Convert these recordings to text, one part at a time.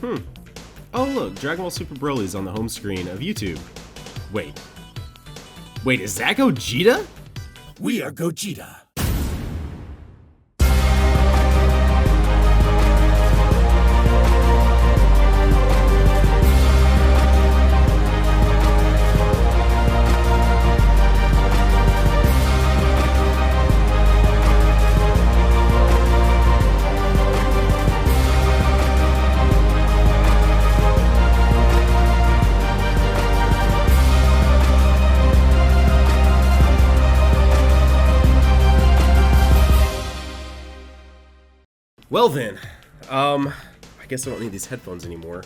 Oh look, Dragon Ball Super Broly's on the home screen of YouTube. Wait. Wait, is that Gogeta? We are Gogeta. Well then, I guess I don't need these headphones anymore.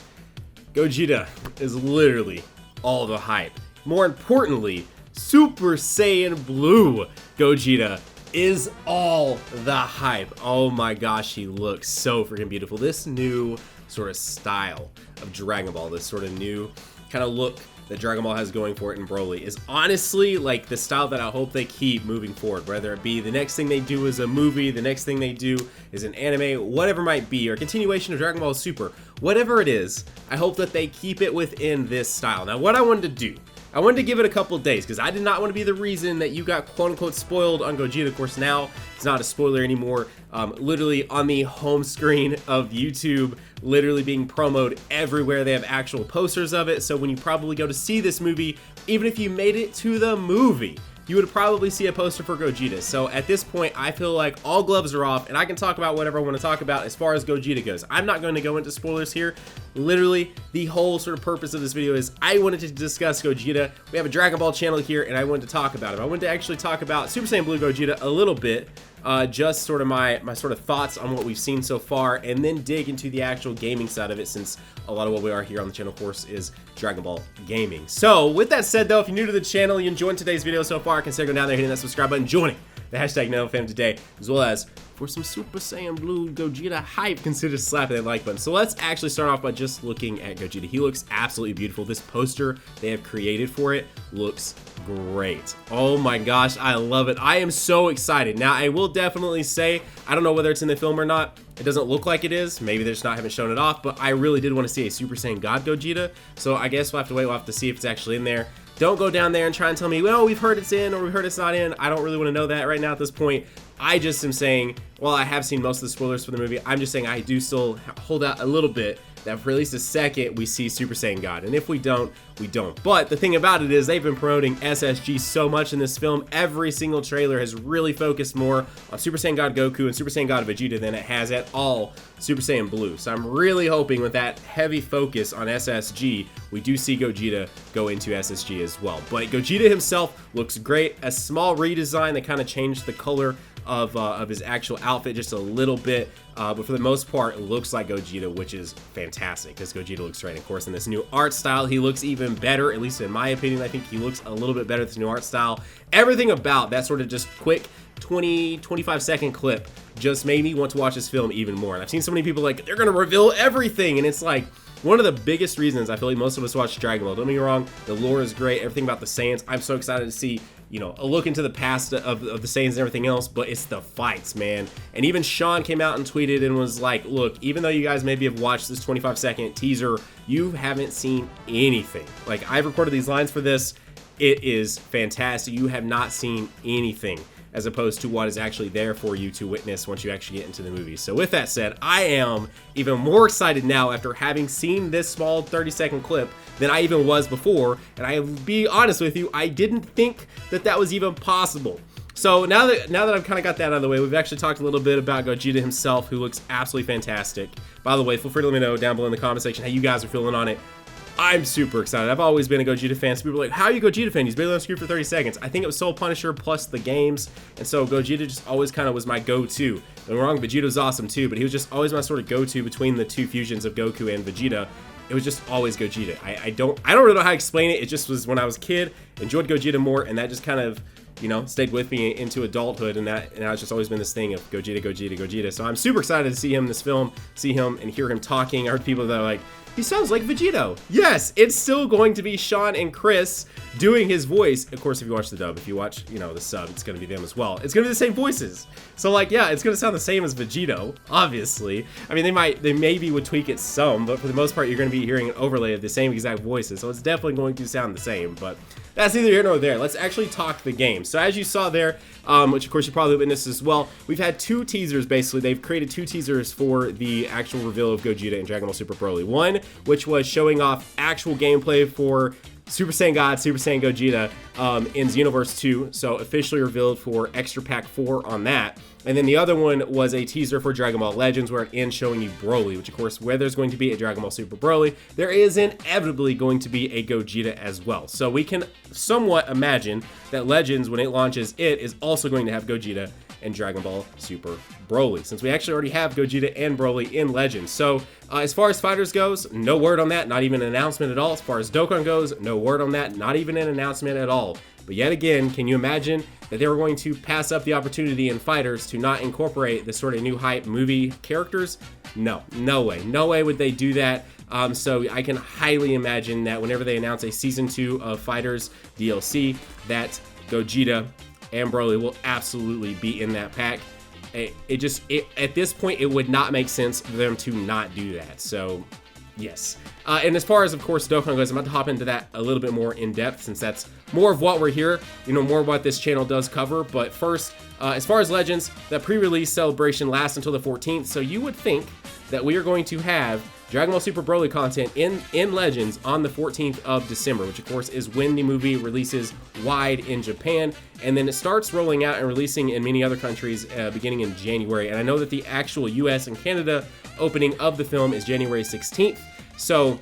Gogeta is literally all the hype. More importantly, Super Saiyan Blue Gogeta is all the hype. Oh my gosh, he looks so freaking beautiful. This new sort of style of Dragon Ball, this sort of new kind of look that Dragon Ball has going for it in Broly is honestly like the style that I hope they keep moving forward, whether it be the next thing they do is a movie, the next thing they do is an anime, whatever it might be, or continuation of Dragon Ball Super, whatever it is, I hope that they keep it within this style. Now what I wanted to do, I wanted to give it a couple days because I did not want to be the reason that you got quote-unquote spoiled on Gogeta. Of course, now it's not a spoiler anymore. Literally on the home screen of YouTube, literally being promoted everywhere. They have actual posters of it. So when you probably go to see this movie, even if you made it to the movie, you would probably see a poster for Gogeta. So at this point, I feel like all gloves are off and I can talk about whatever I want to talk about as far as Gogeta goes. I'm not going to go into spoilers here. Literally, the whole sort of purpose of this video is I wanted to discuss Gogeta. We have a Dragon Ball channel here and I wanted to talk about him. I wanted to actually talk about Super Saiyan Blue Gogeta a little bit. Just sort of my sort of thoughts on what we've seen so far, and then dig into the actual gaming side of it, since a lot of what we are here on the channel, of course, is Dragon Ball gaming. So with that said though, if you're new to the channel, you enjoyed today's video so far, consider going down there, hitting that subscribe button, joining the hashtag NanoFam today, as well as for some Super Saiyan Blue Gogeta hype, consider slapping that like button. So let's actually start off by just looking at Gogeta. He looks absolutely beautiful. This poster they have created for it looks great. Oh my gosh, I love it. I am so excited. Now, I will definitely say, I don't know whether it's in the film or not. It doesn't look like it is. Maybe they just haven't shown it off, but I really did want to see a Super Saiyan God Gogeta. So I guess we'll have to wait. We'll have to see if it's actually in there. Don't go down there and try and tell me, well, we've heard it's in or we've heard it's not in. I don't really want to know that right now at this point. I just am saying, well, I have seen most of the spoilers for the movie. I'm just saying I do still hold out a little bit that for at least a second we see Super Saiyan God. And if we don't, we don't. But the thing about it is they've been promoting SSG so much in this film. Every single trailer has really focused more on Super Saiyan God Goku and Super Saiyan God Vegeta than it has at all Super Saiyan Blue. So I'm really hoping with that heavy focus on SSG, we do see Gogeta go into SSG as well. But Gogeta himself looks great. A small redesign that kind of changed the color of his actual outfit just a little bit, but for the most part it looks like Gogeta, which is fantastic because Gogeta looks great. Of course, in this new art style he looks even better, at least in my opinion. I think he looks a little bit better with this new art style. Everything about that sort of just quick 20-25 second clip just made me want to watch this film even more. And I've seen so many people like, they're gonna reveal everything, and it's like one of the biggest reasons I feel like most of us watch Dragon Ball. Don't get me wrong, the lore is great, everything about the Saiyans. I'm so excited to see, you know, a look into the past of the Saiyans and everything else, but it's the fights, man. And even Sean came out and tweeted and was like, look, even though you guys maybe have watched this 25-second teaser, you haven't seen anything. Like, I've recorded these lines for this. It is fantastic. You have not seen anything, as opposed to what is actually there for you to witness once you actually get into the movie. So with that said, I am even more excited now after having seen this small 30-second clip than I even was before. And I'll be honest with you, I didn't think that that was even possible. So now that I've kind of got that out of the way, we've actually talked a little bit about Gogeta himself, who looks absolutely fantastic. By the way, feel free to let me know down below in the comment section how you guys are feeling on it. I'm super excited. I've always been a Gogeta fan. So people are like, how are you a Gogeta fan? He's barely on screen for 30 seconds. I think it was Soul Punisher plus the games. And so Gogeta just always kind of was my go-to. Don't get me wrong, Vegeta was awesome too, but he was just always my sort of go-to between the two fusions of Goku and Vegeta. It was just always Gogeta. I don't really know how to explain it. It just was when I was a kid, enjoyed Gogeta more, and that just kind of, you know, stayed with me into adulthood, and now it's just always been this thing of Gogeta, Gogeta, Gogeta. So I'm super excited to see him in this film, see him and hear him talking. I heard people that are like, he sounds like Vegito. Yes, it's still going to be Sean and Chris doing his voice. Of course, if you watch the dub, if you watch, you know, the sub, it's going to be them as well. It's going to be the same voices. So like, yeah, it's going to sound the same as Vegito, obviously. I mean, they maybe would tweak it some, but for the most part, you're going to be hearing an overlay of the same exact voices. So it's definitely going to sound the same, but that's neither here nor there. Let's actually talk the game. So as you saw there, which of course you probably witnessed as well, we've had 2 teasers basically. They've created 2 teasers for the actual reveal of Gogeta and Dragon Ball Super Broly. One, which was showing off actual gameplay for Super Saiyan God, Super Saiyan Gogeta in Xenoverse 2, so officially revealed for Extra Pack 4 on that. And then the other one was a teaser for Dragon Ball Legends where it ends showing you Broly, which of course, where there's going to be a Dragon Ball Super Broly, there is inevitably going to be a Gogeta as well. So we can somewhat imagine that Legends, when it launches, it is also going to have Gogeta and Dragon Ball Super Broly, since we actually already have Gogeta and Broly in Legends. So as far as fighters goes, no word on that, not even an announcement at all. As far as Dokkan goes, no word on that, not even an announcement at all. But yet again, can you imagine that they were going to pass up the opportunity in fighters to not incorporate this sort of new hype movie characters? No, no way. No way would they do that. So I can highly imagine that whenever they announce a Season 2 of Fighters DLC, that Gogeta and Broly will absolutely be in that pack. At this point, it would not make sense for them to not do that. So yes. And as far as, of course, Dokkan goes, I'm about to hop into that a little bit more in depth, since that's more of what we're here, you know, more of what this channel does cover. But first, as far as Legends, that pre-release celebration lasts until the 14th, so you would think that we are going to have Dragon Ball Super Broly content in Legends on the 14th of December, which of course is when the movie releases wide in Japan, and then it starts rolling out and releasing in many other countries beginning in January. And I know that the actual US and Canada opening of the film is January 16th, so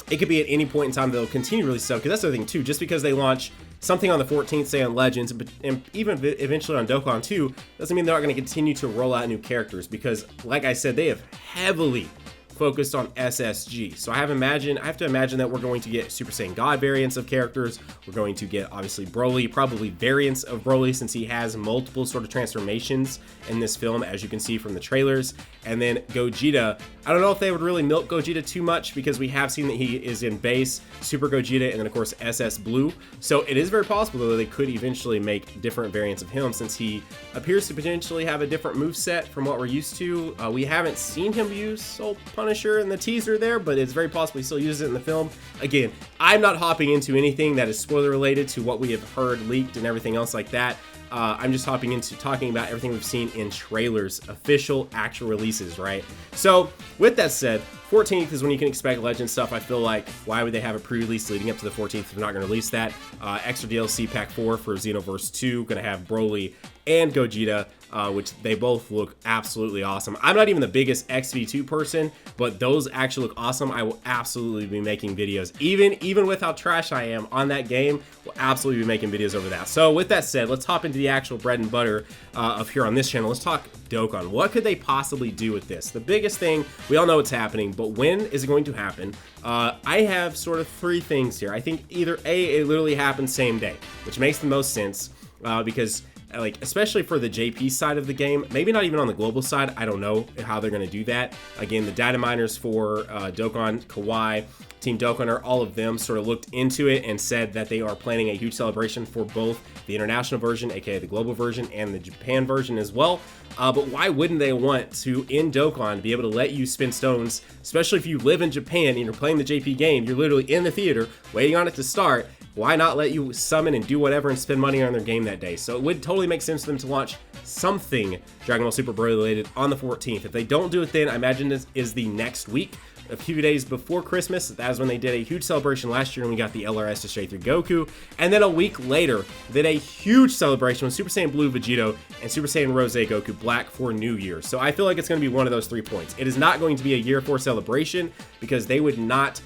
it could be at any point in time they'll continue to release stuff, because that's the other thing too, just because they launch something on the 14th, say on Legends, and even eventually on Dokkan too, doesn't mean they're not going to continue to roll out new characters, because like I said, they have heavily focused on SSG. So I have to imagine that we're going to get Super Saiyan God variants of characters. We're going to get obviously Broly, probably variants of Broly, since he has multiple sort of transformations in this film, as you can see from the trailers. And then Gogeta, I don't know if they would really milk Gogeta too much, because we have seen that he is in base Super Gogeta and then of course SS Blue. So it is very possible though they could eventually make different variants of him, since he appears to potentially have a different moveset from what we're used to. We haven't seen him use Soul Punisher in the teaser there, but it's very possible he still uses it in the film. Again, I'm not hopping into anything that is spoiler related to what we have heard leaked and everything else like that. I'm just hopping into talking about everything we've seen in trailers, official, actual releases, right? So with that said, 14th is when you can expect Legend stuff. I feel like, why would they have a pre-release leading up to the 14th if they're not going to release that? Extra DLC Pack 4 for Xenoverse 2, going to have Broly and Gogeta, which they both look absolutely awesome. I'm not even the biggest XV2 person, but those actually look awesome. I will absolutely be making videos, even with how trash I am on that game, we'll absolutely be making videos over that. So with that said, let's hop into the actual bread and butter of here on this channel. Let's talk Dokkan. What could they possibly do with this? The biggest thing, we all know it's happening, but when is it going to happen? I have sort of 3 things here. I think either A, it literally happens same day, which makes the most sense, because like, especially for the JP side of the game, maybe not even on the global side, I don't know how they're going to do that. Again, the data miners for Dokkan, Kawaii, Team Dokkan, all of them sort of looked into it and said that they are planning a huge celebration for both the international version, aka the global version, and the Japan version as well. But why wouldn't they want to, in Dokkan, be able to let you spin stones, especially if you live in Japan and you're playing the JP game, you're literally in the theater waiting on it to start. Why not let you summon and do whatever and spend money on their game that day? So it would totally make sense for them to launch something Dragon Ball Super Broly related on the 14th. If they don't do it then, I imagine this is the next week. A few days before Christmas, that was when they did a huge celebration last year, and we got the LRS to straight through Goku. And then a week later, they did a huge celebration with Super Saiyan Blue Vegito and Super Saiyan Rose Goku Black for New Year. So I feel like it's going to be one of those 3 points. It is not going to be a Year 4 celebration, because they would not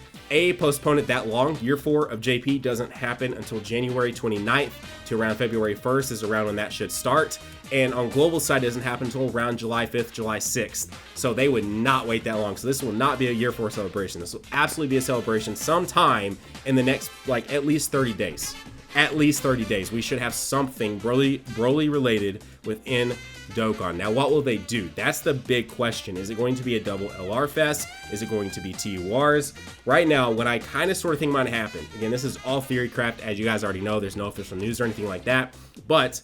postpone it that long. Year 4 of JP doesn't happen until January 29th to around February 1st is around when that should start. And on global side, it doesn't happen until around July 5th, July 6th. So they would not wait that long. So this will not be a Year 4 celebration. This will absolutely be a celebration sometime in the next, like, at least 30 days. At least 30 days. We should have something Broly related within Dokkan. Now, what will they do? That's the big question. Is it going to be a double LR fest? Is it going to be TURs? Right now, what I kind of sort of think might happen, again, this is all theory craft, as you guys already know, there's no official news or anything like that, but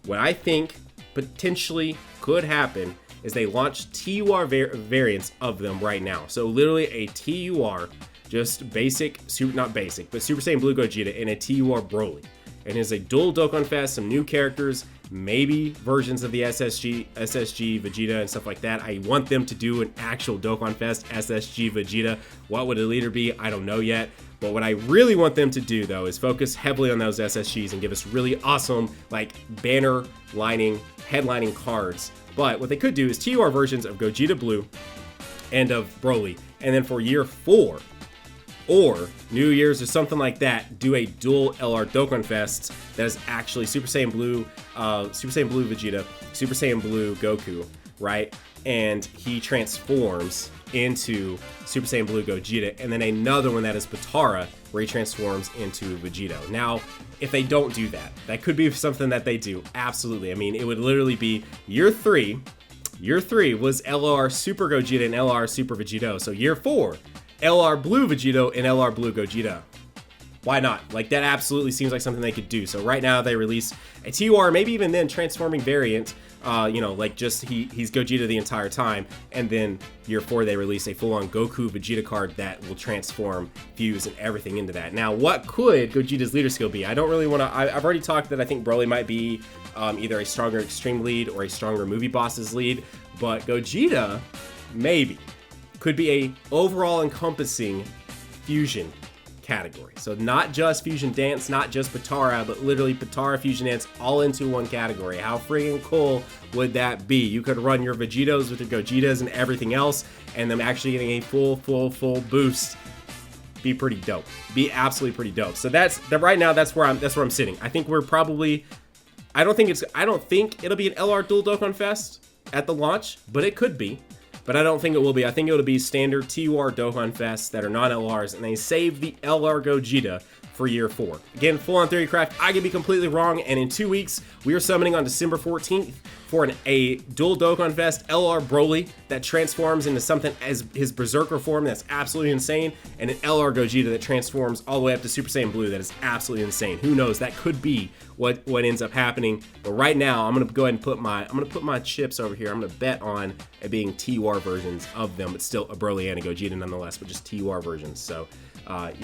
what I think potentially could happen is they launch TUR variants of them right now. So literally a TUR, just basic, not basic, but Super Saiyan Blue Gogeta and a TUR Broly. And it's a dual Dokkan Fest, some new characters, maybe versions of the SSG Vegeta and stuff like that. I want them to do an actual Dokkan Fest SSG Vegeta. What would the leader be? I don't know yet. But what I really want them to do, though, is focus heavily on those SSGs and give us really awesome, like, banner lining, headlining cards. But what they could do is TUR versions of Gogeta Blue and of Broly. And then for year 4, or New Year's or something like that, do a dual LR Dokkan Fest that is actually Super Saiyan Blue Vegeta, Super Saiyan Blue Goku, right? And he transforms into Super Saiyan Blue Gogeta, and then another one that is Potara, where he transforms into Vegito. Now, if they don't do that, that could be something that they do, absolutely. I mean, it would literally be year 3. Year 3 was LR Super Gogeta and LR Super Vegito, so year 4, LR Blue Vegito and LR Blue Gogeta. Why not? Like, that absolutely seems like something they could do. So right now they release a TUR, maybe even then transforming variant, you know, like just he's Gogeta the entire time, and then year 4 they release a full-on Goku Vegeta card that will transform, fuse, and everything into that. Now, what could Gogeta's leader skill be? I don't really want to. I've already talked that I think Broly might be either a stronger extreme lead or a stronger movie bosses lead, but Gogeta maybe could be a overall encompassing fusion category. So not just fusion dance, not just Potara, but literally Potara fusion dance all into one category. How friggin' cool would that be? You could run your Vegetos with your Gogetas and everything else, and them actually getting a full boost. Be pretty dope. Be absolutely pretty dope. So that's right now. That's where I'm sitting. I think we're probably. I don't think it'll be an LR Dual Dokkan Fest at the launch, but it could be. But I don't think it will be. I think it'll be standard TUR Dokkan Fests that are non-LRs, and they save the LR Gogeta for year 4. Again, full on theory craft. I could be completely wrong, and in 2 weeks, we are summoning on December 14th for a dual Dokkan Fest LR Broly that transforms into something as his Berserker form that's absolutely insane, and an LR Gogeta that transforms all the way up to Super Saiyan Blue that is absolutely insane. Who knows? That could be what ends up happening. But right now, I'm gonna go ahead and put my chips over here. I'm gonna bet on it being TUR versions of them, but still a Broly and a Gogeta nonetheless, but just TUR versions. So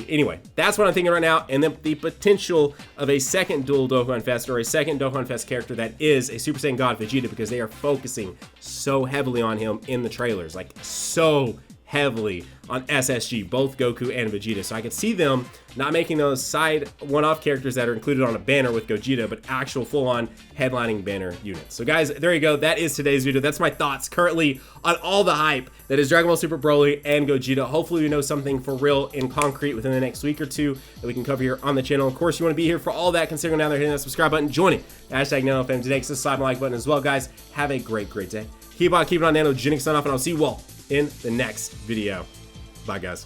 anyway, that's what I'm thinking right now. And then the potential of a second dual Dokkan Fest or a second Dokkan Fest character that is a Super Saiyan God Vegeta, because they are focusing so heavily on him in the trailers, like so heavily on SSG, both Goku and Vegeta. So I could see them not making those side one-off characters that are included on a banner with Gogeta, but actual full-on headlining banner units. So guys, there you go. That is today's video. That's my thoughts currently on all the hype that is Dragon Ball Super Broly and Gogeta. Hopefully we know something for real in concrete within the next week or two that we can cover here on the channel. Of course, you want to be here for all that, considering down there hitting that subscribe button, joining hashtag NanoFam today. So slide my like button as well, guys. Have a great day. Keep on keeping on Nanogenix on off, and I'll see you all in the next video. Bye, guys.